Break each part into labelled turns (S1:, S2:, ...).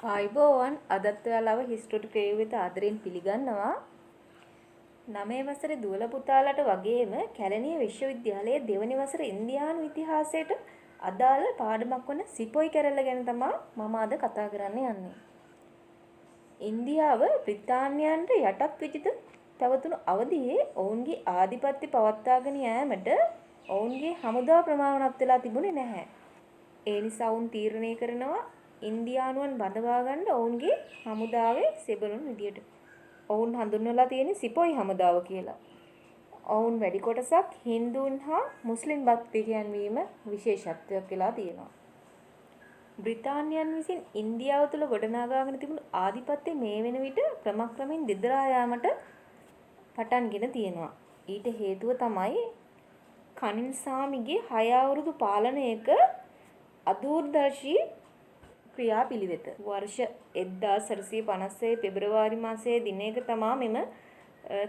S1: ආයිබෝවන් අදත් ඔයාලව හිස්ටරි ක්‍රේව් වෙත ආදරෙන් පිළිගන්නවා. 9 වසරේ දුවල පුතාලට වගේම කැලණිය විශ්වවිද්‍යාලයේ දෙවනි වසරේ ඉන්දියානු ඉතිහාසයට අදාළ පාඩමක් වන සිපොයි කැරැල්ල ගැන තමයි මම අද කතා කරන්න යන්නේ. ඉන්දියාව බ්‍රිතාන්‍යයන්ට යටත් විජිත පැවතුණු අවධියේ ඔවුන්ගේ ආධිපත්‍ය පවත්වාගෙන යාමට ඔවුන්ගේ හමුදා ප්‍රමාණවත් වෙලා තිබුණේ නැහැ. ඒ නිසා ඔවුන් තීරණය කරනවා ඉන්දියානුවන් බඳවා ගන්න ඔවුන්ගේ හමුදාවේ සෙබළුන් විදියට. ඔවුන් හඳුන්වලා තියෙන්නේ සිපොයි හමුදාව කියලා. ඔවුන් වැඩි කොටසක් හින්දුන් හා මුස්ලිම් භක්තිකයන් වීම විශේෂත්වයක් වෙලා තියෙනවා. බ්‍රිතාන්‍යයන් විසින් ඉන්දියාව තුළ ගොඩනගාගෙන තිබුණු ආධිපත්‍ය මේ වෙන විට ක්‍රමක්‍රමයෙන් දෙදරා යාමට පටන්ගෙන තියෙනවා. ඊට හේතුව තමයි කනින්සාමිගේ 6 අවුරුදු පාලනයක අදූරදර්ශී ක්‍රියාපිළිවෙත. වර්ෂ 1856 පෙබරවාරි මාසයේ දිනයක තමා මෙම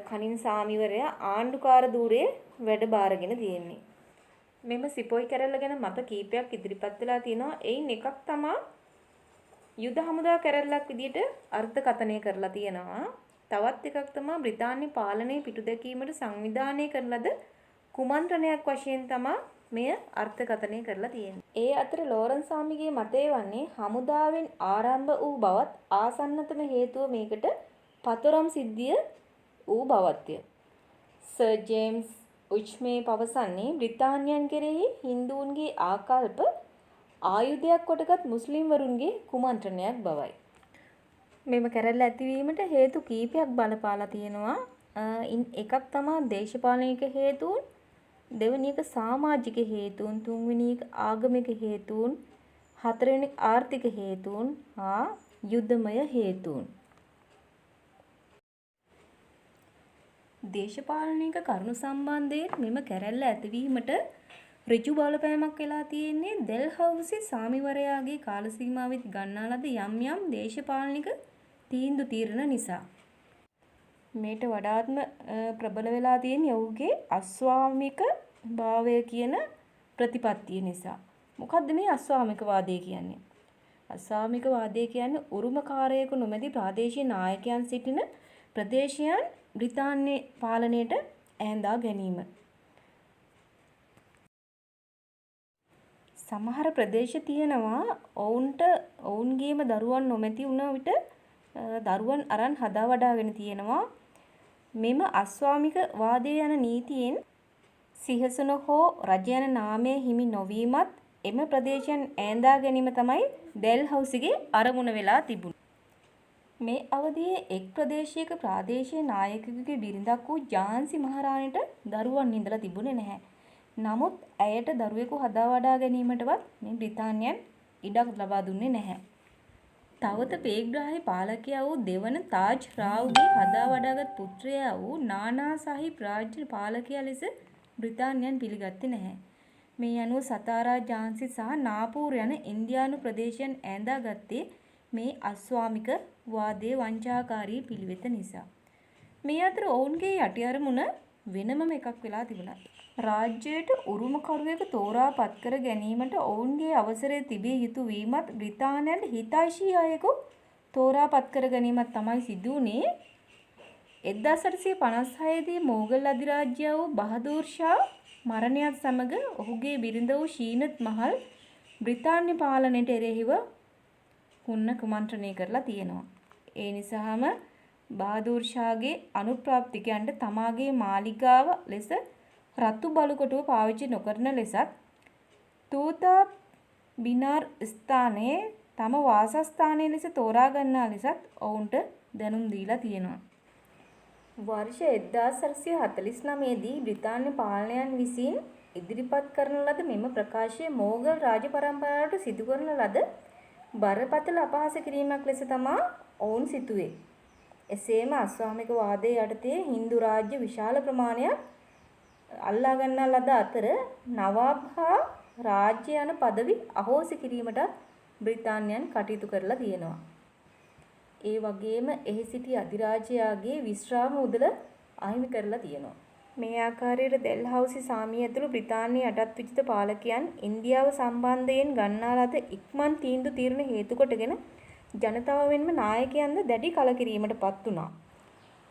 S1: කනින්සාමිවරයා ආණ්ඩුකාර ධූරයේ වැඩ බාරගෙන තියෙන්නේ. මෙම සිපොයි කැරැල්ල ගැන මත කීපයක් ඉදිරිපත් වෙලා තිනවා. එයින් එකක් තමා යුද හමුදා කැරැල්ලක් විදියට අර්ථකථනය කරලා තියෙනවා. තවත් එකක් තමා බ්‍රිතාන්‍ය පාලනයේ පිටුදැකීමට සංවිධානය කරන ලද කුමන්ත්‍රණයක් වශයෙන් තමා මෙය අර්ථකථනය කරලා තියෙන්නේ. ඒ අතර ලෝරන්ස් සාමිගේ මතය වන්නේ හමුදාවෙන් ආරම්භ වූ බවත් ආසන්නතම හේතුව මේකට පතරම් සිද්ධිය වූ බවත්ය. සර් ජේම්ස් උච්මේ පවසන්නේ බ්‍රිතාන්‍යයන් කෙරෙහි හින්දුන්ගේ ආකල්ප ආයුධයක් කොටගත් මුස්ලිම් වරුන්ගේ කුමන්ත්‍රණයක් බවයි. මෙම කැරැල්ල ඇතිවීමට හේතු කීපයක් බලපාලා තියෙනවා. ඉන් එකක් තමා දේශපාලනික හේතුන්, දෙවැනි එක සමාජික හේතුන්, තුන්වෙනි එක ආගමික හේතුන්, හතරවෙනි ආර්ථික හේතුන් හා යුද්ධමය හේතුන්. දේශපාලනික කරුණු සම්බන්ධයෙන් මෙම කැරැල්ල ඇතිවීමට ඍජු බලපෑමක් වෙලා තියෙන්නේ ඩෙල්හවුසි සාමිවරයාගේ කාල සීමාවෙත් ගන්නා ලද යම් යම් දේශපාලනික තීන්දුව తీරන නිසා. මේට වඩාත්ම ප්‍රබල වෙලා තියෙන්නේ ඔහුගේ අස්වාමික භාවය කියන ප්‍රතිපත්තිය නිසා. මොකද්ද මේ අස්වාමික වාදය කියන්නේ? අස්වාමික වාදය කියන්නේ උරුමකාරයෙකු නොමැති ප්‍රාදේශීය නායකයන් සිටින ප්‍රදේශයන් බ්‍රිතාන්‍ය පාලනයට ඈඳා ගැනීම. සමහර ප්‍රදේශ තියෙනවා ඔවුන්ට ඔවුන්ගේම දරුවන් නොමැති වුණ විට දරුවන් අරන් හදා වඩාගෙන තියෙනවා. මෙම අස්වාමික වාදය යන නීතියෙන් සිහසුන හෝ රජ යන නාමය හිමි නොවීමත් එම ප්‍රදේශයන් ඈඳා ගැනීම තමයි ඩෙල්හවුසිගේ අරමුණ වෙලා තිබුණේ. මේ අවධියේ එක් ප්‍රදේශයක ප්‍රාදේශීය නායකයෙකුගේ බිරිඳක් වූ ජාන්සි මහරාණිට දරුවන් ඉඳලා තිබුණේ නැහැ. නමුත් ඇයට දරුවෙකු හදා වඩා ගැනීමටවත් මේ බ්‍රිතාන්‍යයන් ඉඩක් ලබා දුන්නේ නැහැ. තවත පේග්‍රාහී පාලකයා වූ දෙවන තාජ් රාව්ගේ හදා වඩාගත් පුත්‍රයා වූ නානා සාහිබ් රාජ්‍ය පාලකයා ලෙස බ්‍රිතාන්‍යයන් පිළිගත්තේ නැහැ. මේ අනුව සතාරා ජාන්සි සහ නාපූර් යන ඉන්දියානු ප්‍රදේශයන් ඈඳා ගත්තේ මේ අස්වාමික වාදයේ වංචාකාරී පිළිවෙත නිසා. මේ අතර ඔවුන්ගේ යටි අරමුණ වෙනමම එකක් වෙලා තිබුණා. රාජ්‍යයට උරුමකරුවෙකු තෝරා පත් කර ගැනීමට ඔවුන්ගේ අවසරය තිබිය යුතු වීමත් බ්‍රිතාන්‍යයන්ට හිතයිශී අයෙකු තෝරා පත් කර ගැනීමත් තමයි සිදු වුණේ. 1856 දී මෝගල් අධිරාජ්‍ය වූ බහදූර් ෂා මරණයත් සමග ඔහුගේ බිරිඳ වූ ශීනත් මහල් බ්‍රිතාන්‍ය පාලනයට එරෙහිව හුන්න කුමන්ත්‍රණය කරලා තියෙනවා. ඒ නිසාම බහදූර් ෂාගේ අනුප්‍රාප්තිකයන්ට තමාගේ මාලිගාව ලෙස රතු බලකොටුව පාවිච්චි නොකරන ලෙසත් තූතා බිනාර් ස්ථානයේ තම වාසස්ථානයේ ලෙස තෝරා ගන්නා ලෙසත් ඔවුන්ට දැනුම් දීලා තියෙනවා. වර්ෂ 1849 දී බ්‍රිතාන්‍ය පාලනයන් විසින් ඉදිරිපත් කරන ලද මෙම ප්‍රකාශය මෝගල් රාජ පරම්පරාවට සිදු කරන ලද බරපතල අපහාස කිරීමක් ලෙස තමා ඔවුන් සිතුවේ. එසේම අස්වාමික වාදයේ යටතේ හින්දු රාජ්‍ය විශාල ප්‍රමාණයක් අල්ලා ගන්නා ලද අතර නවාබ් හා රාජ්‍ය යන পদවි අහෝසි කිරීමට බ්‍රිතාන්‍යයන් කටයුතු කරලා තියෙනවා. ඒ වගේම එහි සිටි අධිරාජයාගේ විශ්‍රාම මුදල අහිමි කරලා තියෙනවා. මේ ආකාරයට ඩෙල්හවුසි සාමිය ඇතුළු බ්‍රිතාන්‍ය යටත් විජිත පාලකයන් ඉන්දියාව සම්බන්ධයෙන් ගන්නා ලද ඉක්මන් තීන්දුව తీරන හේතු කොටගෙන ජනතාව මෙන්ම නායකයන්ද දැඩි කලකිරීමටපත් වුණා.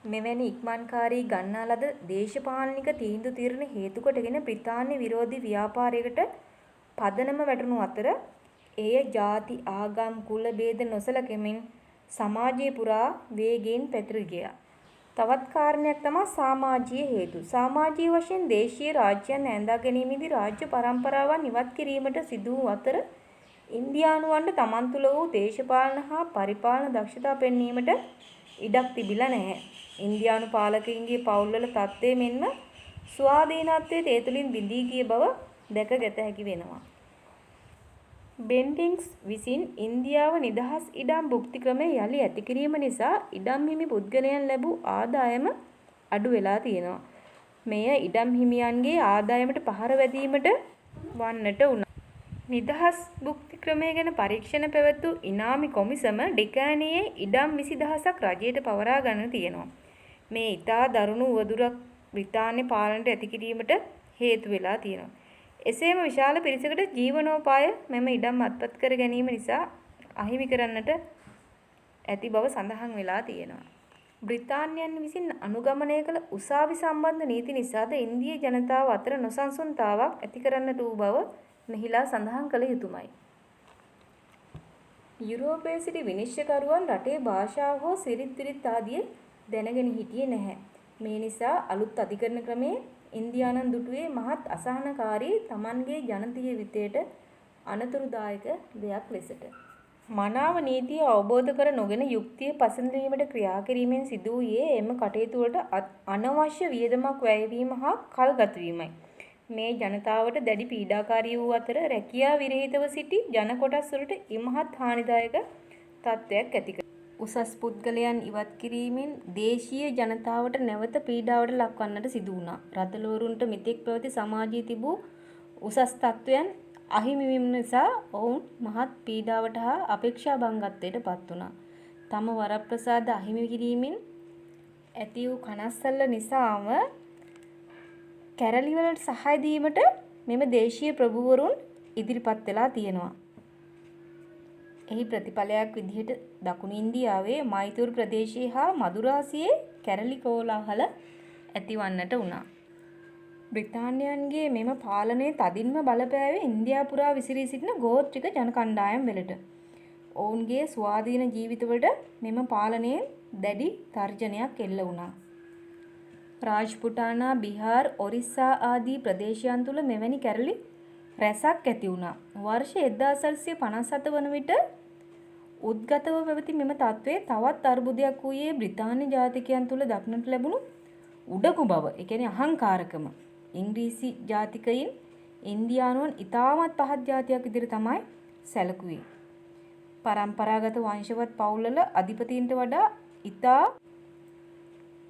S1: මෙවැනි ඉක්මන්කාරී ගන්නා ලද දේශපාලනික තීන්දුව తీරන හේතු කොටගෙන බ්‍රිතාන්‍ය විරෝධී ව්‍යාපාරයකට පදනම වැටුණු අතර එය ಜಾති ආගම් කුල ભેද නොසලකමින් සමාජය පුරා වේගයෙන් පැතිර ගියා. තවත් කාරණයක් තමයි සමාජීය හේතු. සමාජීය වශයෙන් දේශීය රාජ්‍යයන් ඇඳා ගැනීමේදී රාජ්‍ය පරම්පරාවන් ඉවත් කිරීමට සිදු වූ අතර ඉන්දියානුවන්ට තමන් තුළ වූ දේශපාලන හා පරිපාලන දක්ෂතා පෙන්වීමට ඉඩක් තිබිලා නැහැ. ඉන්දියානු පාලකයින්ගේ පවුල්වල තත්ත්වය මෙන්ම ස්වාධීනත්වයේ ඒ තුළින් බිඳී ගිය බව දැකගත හැකි වෙනවා. බෙන්ටික්ස් විසින් ඉන්දියාව නිදහස් ඉඩම් භුක්ති ක්‍රමය යළි ඇති කිරීම නිසා ඉඩම් හිමි පුද්ගලයන් ලැබූ ආදායම අඩු වෙලා තියෙනවා. මෙය ඉඩම් හිමියන්ගේ ආදායමට පහර වැදීමට වන්නට වුණා. නිදහස් භුක්ති ක්‍රමය ගැන පරීක්ෂණ පැවැත්වූ ඉනාමි කොමිසම ඩෙකානියේ ඉඩම් 20000ක් රජයට පවරා ගන්න තියෙනවා. මේ ඉතා දරුණු උවදුරක් බ්‍රිතාන්‍ය පාලනයට ඇති කිරීමට හේතු වෙලා තියෙනවා. එසේම විශාල පිරිසකට ජීවනෝපාය මෙම ඉඩම් අත්පත් කර ගැනීම නිසා අහිමි කරන්නට ඇති බව සඳහන් වෙලා තියෙනවා. බ්‍රිතාන්‍යයන් විසින් අනුගමනය කළ උසාවි සම්බන්ධ නීති නිසාද ඉන්දිය ජනතාව අතර නොසන්සුන්තාවක් ඇති කරන්නට වූ බව මෙහිලා සඳහන් කළ යුතුමයි. යුරෝපයේ සිටි විනිශ්චයකරුවන් රටේ භාෂාව හෝ සිරිත් විරිත් ආදිය දැනගෙන හිටියේ නැහැ. මේ නිසා අලුත් අධිකරණ ක්‍රමයේ ඉන්දියානන් දුටුවේ මහත් අසහනකාරී තමන්ගේ ජනතීය විතයට අනතුරුදායක දෙයක් ලෙසට. මනාව නීතිය අවබෝධ කර නොගෙන යුක්තිය පසඳවීමට ක්‍රියා කිරීමෙන් සිදු වූයේ එම කටයුතු වලට අනවශ්‍ය වියදමක් වැයවීම හා කල්ගත වීමයි. මේ ජනතාවට දැඩි පීඩාකාරී වූ අතර රැකියා විරහිතව සිටි ජන කොටස් වලට ඉමහත් හානිදායක තත්ත්වයක් ඇති කළා. උසස් පුද්ගලයන් ඉවත් කිරීමෙන් දේශීය ජනතාවට නැවත පීඩාවට ලක්වන්නට සිදු වුණා. රදලවරුන්ට මෙතෙක් පැවති සමාජයේ තිබූ උසස් තත්ත්වයන් අහිමි වීම නිසා ඔවුන් මහත් පීඩාවට හා අපේක්ෂා භංගත්වයට පත් වුණා. තම වරප්‍රසාද අහිමි කිරීමෙන් ඇති වූ කනස්සල්ල නිසාම කැරලිවලට සහාය දීමට මෙම දේශීය ප්‍රභූවරුන් ඉදිරිපත් වෙලා තියෙනවා. එහි ප්‍රතිඵලයක් විදිහට දකුණු ඉන්දියාවේ මයිතුරු ප්‍රදේශයේ හා මදුරාසියේ කැරලි කෝලාහල ඇතිවන්නට වුණා. බ්‍රිතාන්‍යයන්ගේ මෙම පාලනයේ තදින්ම බලපෑවේ ඉන්දියා පුරා විසිරී සිටින ගෝත්‍රික ජන කණ්ඩායම් වලට. ඔවුන්ගේ ස්වාධීන ජීවිතවලට මෙම පාලනයෙන් දැඩි තර්ජනයක් එල්ල වුණා. රාජ්පුටානා, බිහාර්, ඔරිස්සා ආදී ප්‍රදේශයන් තුල මෙවැනි කැරලි රැසක් ඇති වුණා. වර්ෂ 1857 වන විට උද්ගතව පැවති මෙම තත්ත්වයේ තවත් අර්බුදයක් වූයේ බ්‍රිතාන්‍ය ජාතිකයන් තුල දක්නට ලැබුණු උඩඟු බව, ඒ කියන්නේ අහංකාරකම. ඉංග්‍රීසි ජාතිකයින් ඉන්දියානුවන් ඉතාමත් පහත් ජාතියක් විදිහට තමයි සැලකුවේ. පරම්පරාගත වංශවත් පවුල්වල අධිපතීන්ට වඩා ඉතා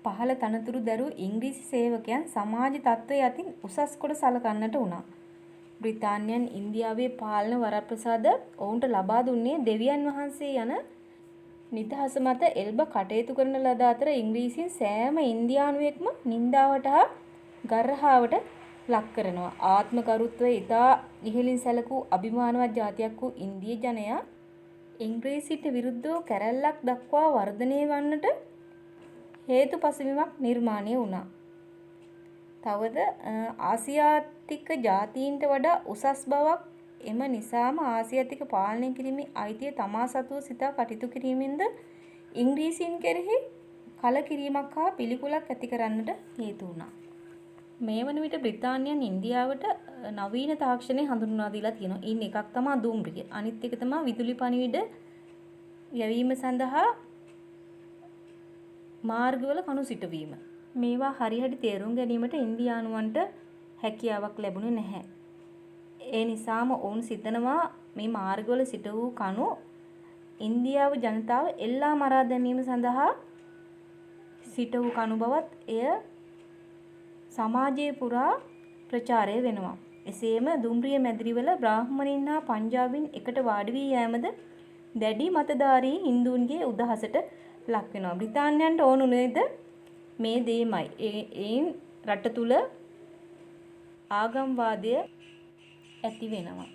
S1: පහළ තනතුරු දරූ ඉංග්‍රීසි සේවකයන් සමාජ තත්ත්වයේ අතින් උසස් කොට සලකන්නට වුණා. බ්‍රිතාන්‍යයන් ඉන්දියාවේ පාලන වරප්‍රසාද ඔවුන්ට ලබා දුන්නේ දෙවියන් වහන්සේ යන නිදහස මත එල්බ කටයුතු කරන ලද අතර ඉංග්‍රීසියෙන් සෑම ඉන්දියානුවෙක්ම නින්දාවට හා ගර්හාවට ලක් කරනවා. ආත්මකරුත්වය ඉතා ඉහළින් සැලකූ අභිමානවත් ජාතියක් වූ ඉන්දිය ජනයා ඉංග්‍රීසිට විරුද්ධව කැරැල්ලක් දක්වා වර්ධනය වන්නට හේතු පසුබිමක් නිර්මාණය වුණා. තවද ආසියාතික ජාතීන්ට වඩා උසස් බවක් එම නිසාම ආසියාතික පාලනය කිරීමේ අයිතිය තමා සතුව සිතා කටයුතු කිරීමෙන්ද ඉංග්‍රීසීන් කෙරෙහි කලකිරීමක් හා පිළිකුලක් ඇති කරන්නට හේතු වුණා. මේ වන විට බ්‍රිතාන්‍යයන් ඉන්දියාවට නවීන තාක්ෂණය හඳුන්වා දීලා තියෙනවා. ඉන් එකක් තමයි දුම්රිය. අනිත් එක තමයි විදුලි පණිවිඩ යැවීම සඳහා මාර්ගවල කණු සිටවීම. මේවා හරියට තේරුම් ගැනීමට ඉන්දියානුවන්ට හැකියාවක් ලැබුණේ නැහැ. ඒ නිසාම ඔවුන් සිතනවා මේ මාර්ගවල සිට වූ කණු ඉන්දියාව ජනතාව එල්ලා මරා දැමීම සඳහා සිට වූ කණු බවත් එය සමාජයේ පුරා ප්‍රචාරය වෙනවා. එසේම දුම්රිය මැදිරිවල බ්‍රාහ්මණයින් හා පංජාබීන් එකට වාඩි වී යෑමද දැඩි මතධාරී හින්දුන්ගේ උදහසට ලක් වෙනවා. බ්‍රිතාන්‍යයන්ට ඕන උනේද මේ දෙයමයි. ඒන් රට තුල ආගම්වාදය ඇති වෙනවා.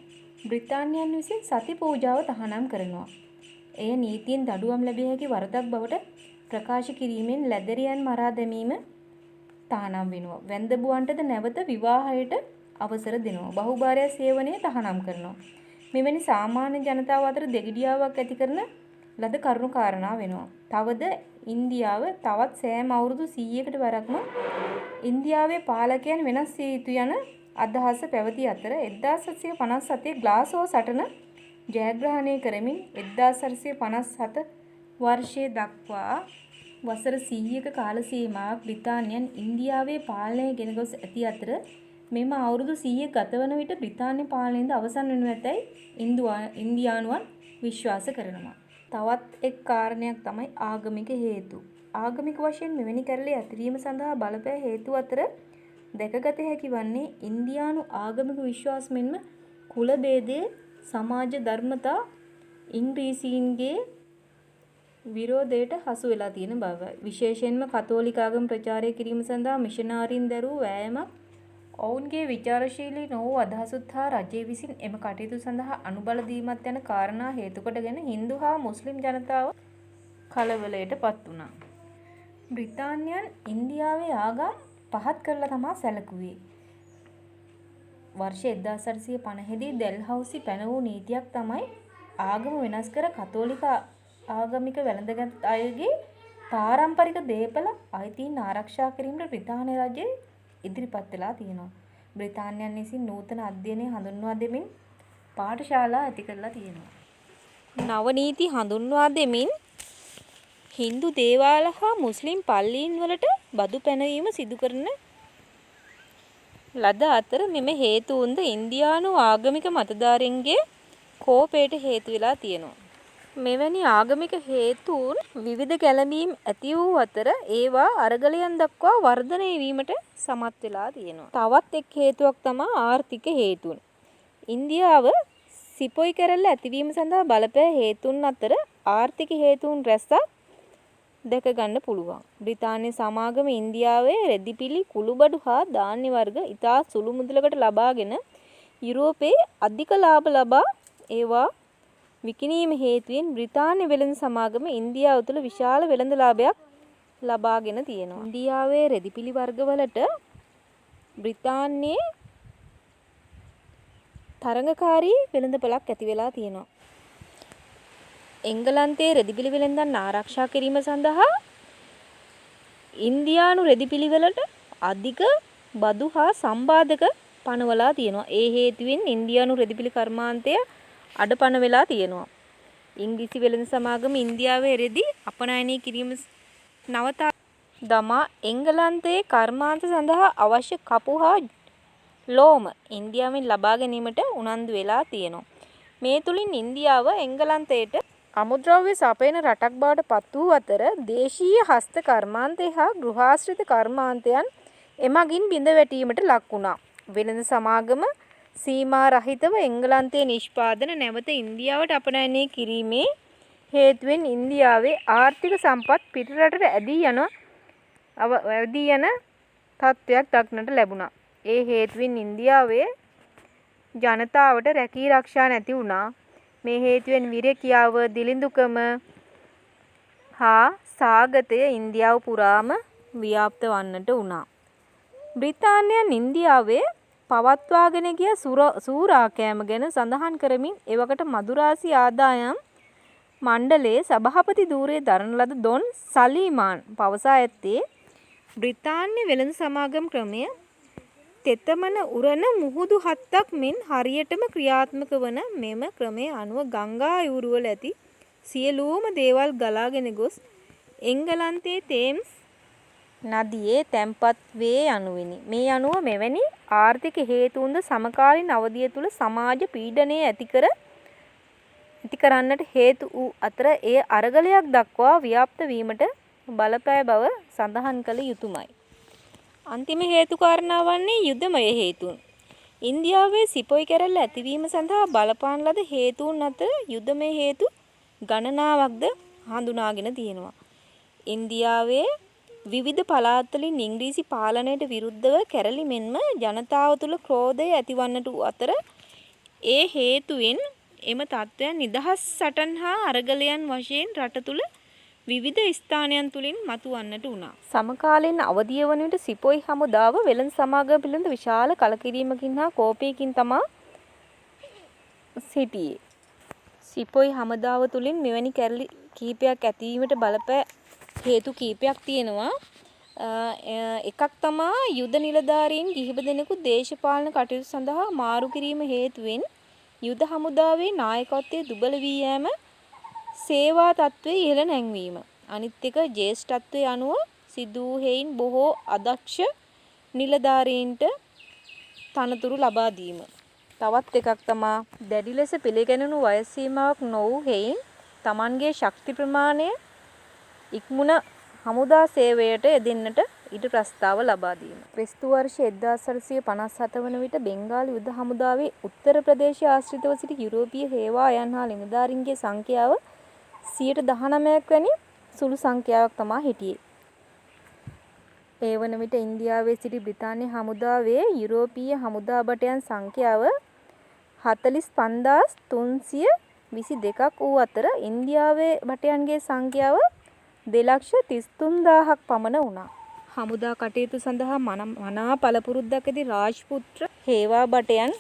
S1: බ්‍රිතාන්‍යයන් විසින් සති පූජාව තහනම් කරනවා. එය නීතියෙන් දඩුවම් ලැබිය හැකි වරදක් බවට ප්‍රකාශ කිරීමෙන් ලැදරියන් මරා දැමීම තහනම් වෙනවා. වැන්දඹුවන්ටද නැවත විවාහයට අවසර දෙනවා. බහුභාර්යා සේවනය තහනම් කරනවා. මෙවැනි සාමාන්‍ය ජනතාව අතර දෙගිඩියාවක් ඇති කරන ලද කරුණු කාරණා වෙනවා. තවද ඉන්දියාව තවත් සෑම අවුරුදු 100කට වරක්ම ඉන්දියාවේ පාලකයන් වෙනස් විය යුතු යන අදහස පැවති අතර 1757 ග්ලාස්ගෝ සටන ජයග්‍රහණය කරමින් 1857 වර්ෂයේ දක්වා වසර 100ක කාල සීමාවක් බ්‍රිතාන්‍යයන් ඉන්දියාවේ පාලනය ගෙන ගොස් ඇති අතර මෙම අවුරුදු 100 ගතවන විට බ්‍රිතාන්‍ය පාලනයද අවසන් වනු ඇතැයි ඉන්දියානුවන් විශ්වාස කරනවා. තවත් එක් කාරණයක් තමයි ආගමික හේතු. ආගමික වශයෙන් මෙවැනි කැරළි ඇතිවීම සඳහා බලපෑ හේතු අතර දැකගත හැකි වන්නේ ඉන්දියානු ආගමික විශ්වාස මෙන්ම කුල භේදය, සමාජ ධර්මතා ඉංග්‍රීසීන්ගේ විරෝධයට හසු වෙලා තියෙන බවයි. විශේෂයෙන්ම කතෝලික ආගම ප්‍රචාරය කිරීම සඳහා මිෂනාරීන් දරූ වෑයමක්, ඔවුන්ගේ විචාරශීලී නොවූ අදහසුත් හා රජය විසින් එම කටයුතු සඳහා අනුබල දීමත් යන කාරණා හේතු කොටගෙන හින්දු හා මුස්ලිම් ජනතාව කලබලයට පත් වුණා. බ්‍රිතාන්‍යයන් ඉන්දියාවේ ආගම් පහත් කරලා තමා සැලකුවේ. වර්ෂ 1850 දී ඩෙල්හවුසි පැන වූ නීතියක් තමයි ආගම වෙනස් කර කතෝලික ආගමික වැළඳගත් අයගේ පාරම්පරික දේපල අයිතීන් ආරක්ෂා කිරීමට බ්‍රිතාන්‍ය රජය ඉදිරිපත් වෙලා තියෙනවා. බ්‍රිතාන්‍යයන් විසින් නූතන අධ්‍යයනය හඳුන්වා දෙමින් පාඨශාලා ඇති කරලා තියෙනවා. නව නීති හඳුන්වා දෙමින් හින්දු දේවාල හා මුස්ලිම් පල්ලීන් වලට බදු පැනවීම සිදු කරන ලද අතර මෙම හේතුන්ද ඉන්දියානු ආගමික මතධාරීන්ගේ කෝපයට හේතු වෙලා තියෙනවා. මෙවැනි ආගමික හේතුන් විවිධ ගැළඹීම් ඇති වූ අතර ඒවා අරගලයන් දක්වා වර්ධනය වීමට සමත් වෙලා තියෙනවා. තවත් එක් හේතුවක් තමයි ආර්ථික හේතුන්. ඉන්දියාව සිපොයි කැරැල්ල ඇතිවීම සඳහා බලපෑ හේතුන් අතර ආර්ථික හේතුන් රැසක් දැක ගන්න පුළුවන්. බ්‍රිතාන්‍ය සමාගම ඉන්දියාවේ රෙදිපිලි, කුළුබඩු හා ධාන්‍ය වර්ග ඉතා සුළු මුදලකට ලබාගෙන යුරෝපයේ අධික ලාභ ලබා ඒවා විකිණීම හේතුවෙන් බ්‍රිතාන්‍ය වෙළඳ සමාගම ඉන්දියාව තුළ විශාල වෙළඳ ලාභයක් ලබාගෙන තියෙනවා. ඉන්දියාවේ රෙදිපිලි වර්ගවලට බ්‍රිතාන්‍යයේ තරඟකාරී වෙළඳපොළක් ඇති වෙලා තියෙනවා. එංගලන්තයේ රෙදිපිලි වෙළඳන් ආරක්ෂා කිරීම සඳහා ඉන්දියානු රෙදිපිලි වලට අධික බදු හා සම්බාධක පනවලා තියෙනවා. ඒ හේතුවෙන් ඉන්දියානු රෙදිපිලි කර්මාන්තය අඩපණ වෙලා තියෙනවා. ඉංග්‍රීසි වෙළඳ සමාගම ඉන්දියාවේ රෙදි අපනයනය කිරීම නවතා දමා එංගලන්තයේ කර්මාන්ත සඳහා අවශ්‍ය කපු හා ලෝම ඉන්දියාවෙන් ලබා ගැනීමට උනන්දු වෙලා තියෙනවා. මේ තුලින් ඉන්දියාව එංගලන්තයට අමුද්‍රව්‍ය සපයන රටක් බවට පත් වූ අතර දේශීය හස්ත කර්මාන්තය හා ගෘහාශ්‍රිත කර්මාන්තයන් එමගින් බිඳ වැටීමට ලක් වුණා. වෙළඳ සමාගම සීමා රහිතව එංගලන්තයේ නිෂ්පාදන නැවත ඉන්දියාවට අපනයනය කිරීමේ හේතුවෙන් ඉන්දියාවේ ආර්ථික සම්පත් පිටරටට ඇදී යන තත්ත්වයක් දක්නට ලැබුණා. ඒ හේතුවෙන් ඉන්දියාවේ ජනතාවට රැකී ආරක්ෂා නැති වුණා. මේ හේතුවෙන් විරකියාව, දිලිඳුකම හා සාගතය ඉන්දියාව පුරාම ව්‍යාප්ත වන්නට වුණා. බ්‍රිතාන්‍යයන් ඉන්දියාවේ පවත්වාගෙන ගිය සූරාකෑම ගැන සඳහන් කරමින් එවකට මදුරාසි ආදායම් මණ්ඩලයේ සභාපති ධූරයේ දරන ලද ඩොන් සලීමාන් පවසා ඇත්තේ බ්‍රිතාන්‍ය වෙළඳ සමාගම් ක්‍රමය තෙතමන උරන මුහුදු හත්තක් මෙන් හරියටම ක්‍රියාත්මක වන මෙම ක්‍රමය අනුව ගංගා යූරුවල ඇති සියලුම දේවල් ගලාගෙන ගොස් එංගලන්තයේ තේම්ස් නදියේ තැන්පත් වේ යනුවෙනි. මේ අනුව මෙවැනි ආර්ථික හේතුන්ද සමකාලීන අවධිය තුල සමාජ පීඩනය ඇති කරන්නට හේතු වූ අතර එය අරගලයක් දක්වා ව්‍යාප්ත වීමට බලපෑ බව සඳහන් කළ යුතුමයි. අන්තිම හේතු කාරණා වන්නේ යුද්ධමය හේතුන්. ඉන්දියාවේ සිපොයි කැරැල්ල ඇතිවීම සඳහා බලපාන ලද හේතුන් අතර යුද්ධමය හේතු ගණනාවක්ද හඳුනාගෙන තියෙනවා. ඉන්දියාවේ විවිධ පළාත්වලින් ඉංග්‍රීසි පාලනයට විරුද්ධව කැරළි මෙන්ම ජනතාව තුළ ක්‍රෝධය ඇතිවන්නට වූ අතර ඒ හේතුවෙන් එම තත්ත්වයන් නිදහස් සටන් හා අරගලයන් වශයෙන් රට තුළ විවිධ ස්ථානයන් තුලින් මතුවන්නට වුණා. සමකාලීන අවධිය වන විට සිපොයි හමුදාව වෙළඳ සමාගම පිළිබඳ විශාල කලකිරීමකින් හා කෝපයකින් තමා සිටියේ. සිපොයි හමුදාව තුලින් මෙවැනි කැරලි කීපයක් ඇතිවීමට බලපෑ හේතු කීපයක් තියෙනවා. එකක් තමා යුද නිලධාරීන් කිහිප දෙනෙකු දේශපාලන කටයුතු සඳහා මාරු කිරීම හේතුවෙන් යුද හමුදාවේ නායකත්වයේ දුබල වී යෑම සේවා තත්ත්වයේ ඉහළ නැංවීම. අනිත් එක ජ්‍යෙෂ්ඨත්වයේ අනුව සිදු වූ හේයින් බොහෝ අදක්ෂ නිලධාරීන්ට තනතුරු ලබා දීම. තවත් එකක් තමා දැඩි ලෙස පිළිගැනුණු වයස් සීමාවක් නොවූ හේයින් Tamanගේ ශක්ති ප්‍රමාණය ඉක්මුණ හමුදා සේවයට යෙදෙන්නට ඊට ප්‍රස්තාව ලබා දීම. ක්‍රිස්තු වර්ෂ 1857 වන විට බෙන්ගාල් යුද හමුදාවේ උත්තර ප්‍රදේශය ආශ්‍රිතව සිටි යුරෝපීය හේවායන් හා නිලධාරීන්ගේ සංඛ්‍යාව 19ක් වැනි සුළු සංඛ්‍යාවක් තමා හිටියේ. ඒ වන විට ඉන්දියාවේ සිටි බ්‍රිතාන්‍ය හමුදාවේ යුරෝපීය හමුදා භටයන් සංඛ්‍යාව 45322ක් වූ අතර ඉන්දියාවේ භටයන්ගේ සංඛ්‍යාව 2,33,000ක් පමණ වුණා. හමුදා කටයුතු සඳහා මනා පළපුරුද්දක් ඇති රාජ්පුත්‍ර හේවා භටයන්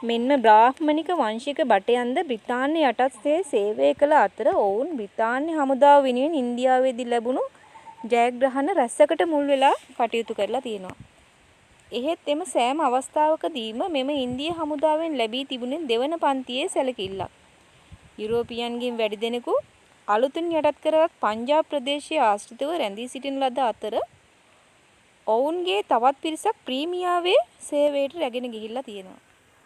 S1: මෙන්ම බ්‍රාහ්මණික වංශික භටයන්ද බ්‍රිතාන්‍ය යටතේ සේවය කළ අතර ඔවුන් බ්‍රිතාන්‍ය හමුදාව වෙනුවෙන් ඉන්දියාවේදී ලැබුණු ජයග්‍රහණ රැසකට මුල් වෙලා කටයුතු කරලා තියෙනවා. එහෙත් එම සෑම අවස්ථාවකදීම මෙම ඉන්දිය හමුදාවෙන් ලැබී තිබුණේ දෙවන පන්තියේ සැලකිල්ලක්. යුරෝපියන්ගෙන් වැඩි දෙනෙකු අලුතින් යටත් කරගත් පංජාබ් ප්‍රදේශයේ ආශ්‍රිතව රැඳී සිටින ලද අතර ඔවුන්ගේ තවත් පිරිසක් ප්‍රීමියාවේ සේවයට රැගෙන ගිහිල්ලා තියෙනවා.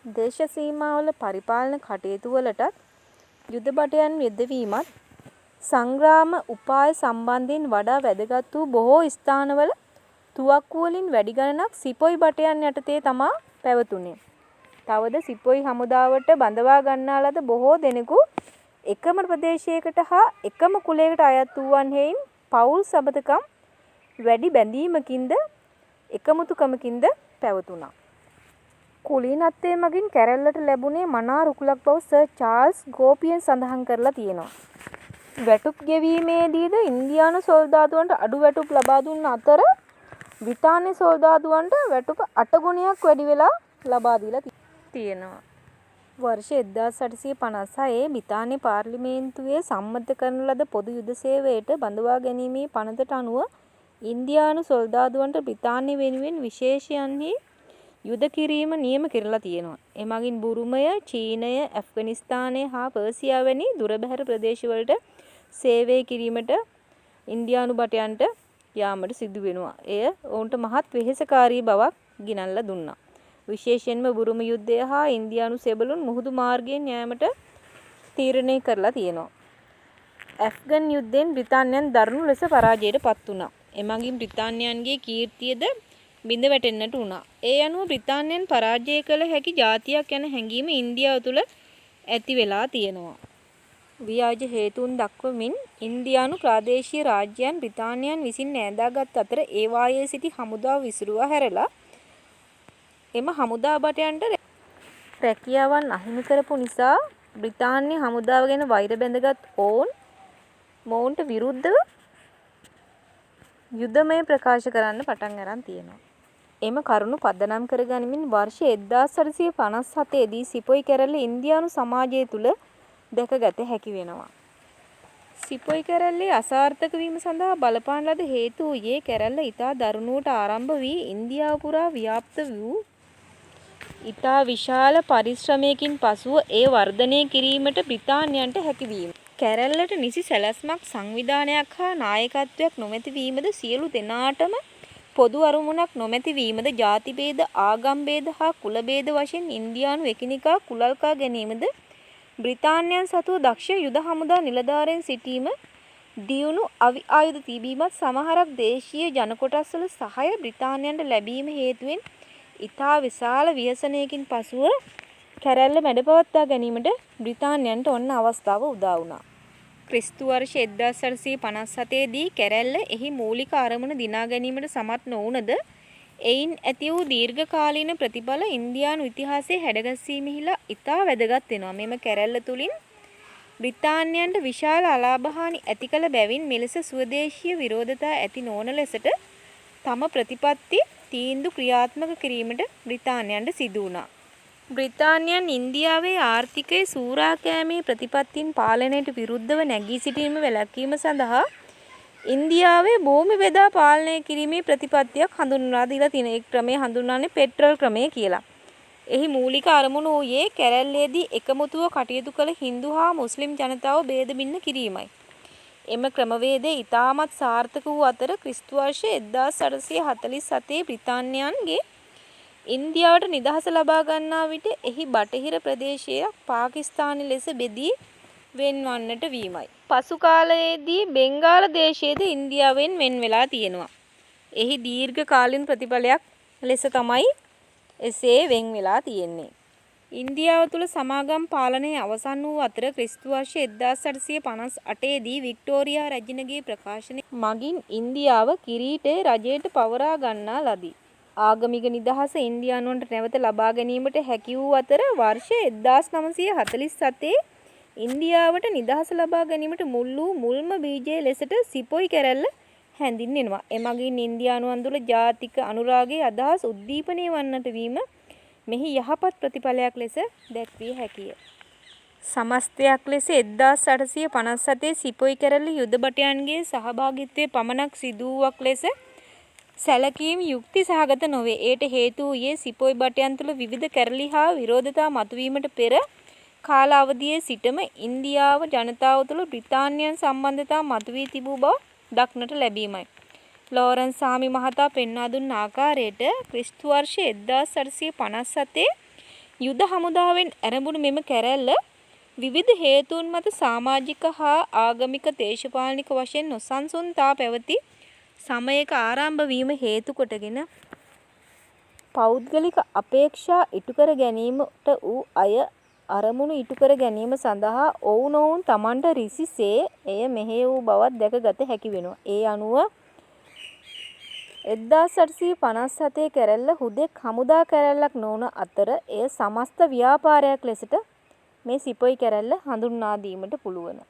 S1: දේශ සීමාවල පරිපාලන කටයුතු වලටත් යුද භටයන් යෙදවීමත් සංග්‍රාම උපාය සම්බන්ධයෙන් වඩා වැදගත් වූ බොහෝ ස්ථානවල තුවක්කු වලින් වැඩි ගණනක් සිපොයි භටයන් යටතේ තමා පැවතුනේ. තවද සිපොයි හමුදාවට බඳවා ගන්නා ලද බොහෝ දෙනෙකු එකම ප්‍රදේශයකට හා එකම කුලයකට අයත් වූවන් හේයින් පවුල් සබඳකම් වැඩි බැඳීමකින්ද එකමුතුකමකින්ද පැවතුණා. කුලීනත්වයේ මගින් කැරැල්ලට ලැබුණේ මනා රුකුලක් බව සර් චාල්ස් ගෝපියන් සඳහන් කරලා තියෙනවා. වැටුප් ගෙවීමේදීද ඉන්දියානු සොල්දාදුවන්ට අඩු වැටුප් ලබා දුන්න අතර බ්‍රිතාන්‍ය සොල්දාදුවන්ට වැටුප 8 ගුණයක් වැඩි වෙලා ලබා දීලා තියෙනවා. වර්ෂ 1856 බ්‍රිතාන්‍ය පාර්ලිමේන්තුවේ සම්මත කරන ලද පොදු යුද සේවයට බඳවා ගැනීමේ පනතට අනුව ඉන්දියානු සොල්දාදුවන්ට බ්‍රිතාන්‍ය වෙනුවෙන් විශේෂයන්හි යුද කිරීම නියම කරලා තියෙනවා. එමගින් බුරුමය, චීනය, ඇෆ්ගනිස්තානය හා පර්සියාව වැනි දුරබැහැර ප්‍රදේශවලට සේවය කිරීමට ඉන්දියානු භටයන්ට යාමට සිදු වෙනවා. එය ඔවුන්ට මහත් වෙහෙසකාරී බවක් ගෙනල්ලා දුන්නා. විශේෂයෙන්ම බුරුම යුද්ධය හා ඉන්දියානු සෙබළුන් මුහුදු මාර්ගයෙන් යෑමට තීරණය කරලා තියෙනවා. ඇෆ්ගන් යුද්ධයෙන් බ්‍රිතාන්‍යයන් දරුණු ලෙස පරාජයට පත් වුණා. එමගින් බ්‍රිතාන්‍යයන්ගේ කීර්තියද බිඳ වැටෙන්නට වුණා. ඒ අනුව බ්‍රිතාන්‍යයන් පරාජය කළ හැකි ජාතියක් යන හැඟීම ඉන්දියාව තුළ ඇති වෙලා තියෙනවා. ව්‍යාජ හේතුන් දක්වමින් ඉන්දියානු ප්‍රාදේශීය රාජ්‍යයන් බ්‍රිතාන්‍යයන් විසින් නෑදාගත් අතර ඒවායේ සිටි හමුදාව විසිරුවා හැරලා එම හමුදා භටයන්ට රැකියාවන් අහිමි කරපු නිසා බ්‍රිතාන්‍ය හමුදාව ගැන වෛර බැඳගත් ඔවුන් මොවුන්ට විරුද්ධව යුද්ධමය ප්‍රකාශ කරන්න පටන් අරන් තියෙනවා. එම කරුණු පදනම් කරගනිමින් වර්ෂ 1857 දී සිපොයි කැරැල්ල ඉන්දියානු සමාජය තුළ දැකගත හැකි වෙනවා. සිපොයි කැරැල්ලේ අසාර්ථක වීම සඳහා බලපාන ලද හේතු වූයේ කැරැල්ල ඉතා දරුණුවට ආරම්භ වී ඉන්දියාව පුරා ව්‍යාප්ත වූ ඉතා විශාල පරිශ්‍රමයකින් පසුව ඒ වර්ධනය කිරීමට බ්‍රිතාන්‍යයන්ට හැකිවීම. කැරැල්ලට නිසි සැලැස්මක් සංවිධානයක් හා නායකත්වයක් නොමැති වීමද සියලු දෙනාටම පොදු අරමුණක් නොමැති වීමද ජාති භේද ආගම් භේද හා කුල භේද වශයෙන් ඉන්දියානු එකිනෙකා කුලල්කා ගැනීමද බ්‍රිතාන්‍යයන් සතුව දක්ෂ යුද හමුදා නිලධාරීන් සිටීම දියුණු අවි ආයුධ තිබීමත් සමහරක් දේශීය ජන කොටස්වල සහාය බ්‍රිතාන්‍යයන්ට ලැබීම හේතුවෙන් ඉතා විශාල ව්‍යසනයකින් පසුව කැරැල්ල මැඩපවත්වා ගැනීමට බ්‍රිතාන්‍යයන්ට ඔන්න අවස්ථාව උදා වුණා. ක්‍රිස්තු වර්ෂ 1857 දී කැරැල්ල එහි මූලික අරමුණ දිනා ගැනීමට සමත් නොවුනද එයින් ඇති වූ දීර්ඝකාලීන ප්‍රතිඵල ඉන්දියානු ඉතිහාසයේ හැඩගැස්වීමෙහිලා ඉතා වැදගත් වෙනවා. මෙම කැරැල්ල තුලින් බ්‍රිතාන්‍යයන්ට විශාල අලාභහානි ඇති කළ බැවින් මෙලෙස ස්වදේශීය විරෝධතා ඇති නොවන ලෙසට තම ප්‍රතිපත්ති තීන්දුව ක්‍රියාත්මක කිරීමට බ්‍රිතාන්‍යයන්ට සිදු වුණා. බ්‍රිතාන්‍යයන් ඉන්දියාවේ ආර්ථිකයේ සූරාකෑමේ ප්‍රතිපත්තීන් පාලනයට විරුද්ධව නැගී සිටීම වැළැක්වීම සඳහා ඉන්දියාවේ භූමි බෙදා පාලනය කිරීමේ ප්‍රතිපත්තියක් හඳුන්වා දීලා තියෙන. ඒ ක්‍රමය හඳුන්වන්නේ පෙට්‍රල් ක්‍රමය කියලා. එහි මූලික අරමුණ වූයේ කැරැල්ලේදී එකමුතුව කටයුතු කළ හින්දු හා මුස්ලිම් ජනතාව ભેද බින්න කිරීමයි. එම ක්‍රමවේදය ඉතාමත් සාර්ථක වූ අතර ක්‍රිස්තු වර්ෂ 1847 බ්‍රිතාන්‍යයන්ගේ ඉන්දියාවට නිදහස ලබා ගන්නා විට එහි බටහිර ප්‍රදේශයක් පාකිස්තානය ලෙස බෙදී වෙන්වන්නට වීමයි. පසු කාලයේදී බෙන්ගාල දේශයද ඉන්දියාවෙන් වෙන් වෙලා තියෙනවා. එහි දීර්ඝ කාලින ප්‍රතිඵලයක් ලෙස තමයි එසේ වෙන් වෙලා තියෙන්නේ. ඉන්දියාව තුළ සමාගම් පාලනය අවසන් වූ අතර ක්‍රිස්තු වර්ෂ 1858 දී වික්ටෝරියා රැජිනගේ ප්‍රකාශනය මගින් ඉන්දියාව කිරීටය රජයට පවරා ගන්නා ලදී. ආගමික නිදහස ඉන්දියානුවන්ට නැවත ලබා ගැනීමට හැකි වූ අතර වර්ෂ 1947 ඉන්දියාවට නිදහස ලබා ගැනීමට මුල් වූ මුල්ම බීජය ලෙසට සිපොයි කැරැල්ල හැඳින්වෙනවා. එමගින් ඉන්දියානුවන් තුළ ජාතික අනුරාගයේ අදහස් උද්දීපනය වන්නට වීම මෙහි යහපත් ප්‍රතිඵලයක් ලෙස දැක්විය හැකිය. සමස්තයක් ලෙස 1857 සිපොයි කැරැල්ල යුද භටයන්ගේ සහභාගීත්වයේ පමණක් සිදුවුවක් ලෙස සැලකීම යුක්ති සහගත නොවේ. එයට හේතු වූයේ සිපොයි භටයන් තුළ විවිධ කැරළි හා විරෝධතා මතුවීමට පෙර කාල අවධියේ සිටම ඉන්දියාව ජනතාව තුළ බ්‍රිතාන්‍යයන් සම්බන්ධතා මතුවී තිබූ බව දක්නට ලැබීමයි. ලෝරන්ස් සාමි මහතා පෙන්වා දුන් ආකාරයට ක්‍රිස්තු වර්ෂ 1857 යුද හමුදාවෙන් ඇරඹුණු මෙම කැරැල්ල විවිධ හේතුන් මත සමාජික හා ආගමික දේශපාලනික වශයෙන් නොසන්සුන්තා පැවති සමයක ආරම්භ වීම හේතු කොටගෙන පෞද්ගලික අපේක්ෂා ඉටු කර ගැනීමට වූ අය අරමුණු ඉටු කර ගැනීම සඳහා ඔවුනොවුන් තමන්ට රිසිසේ එය මෙහෙය වූ බවත් දැකගත හැකි වෙනවා. ඒ අනුව 1857 කැරැල්ල හුදෙක් හමුදා කැරැල්ලක් නොවන අතර එය සමස්ත ව්‍යාපාරයක් ලෙසට මේ සිපොයි කැරැල්ල හඳුන්වා දීමට පුළුවන්.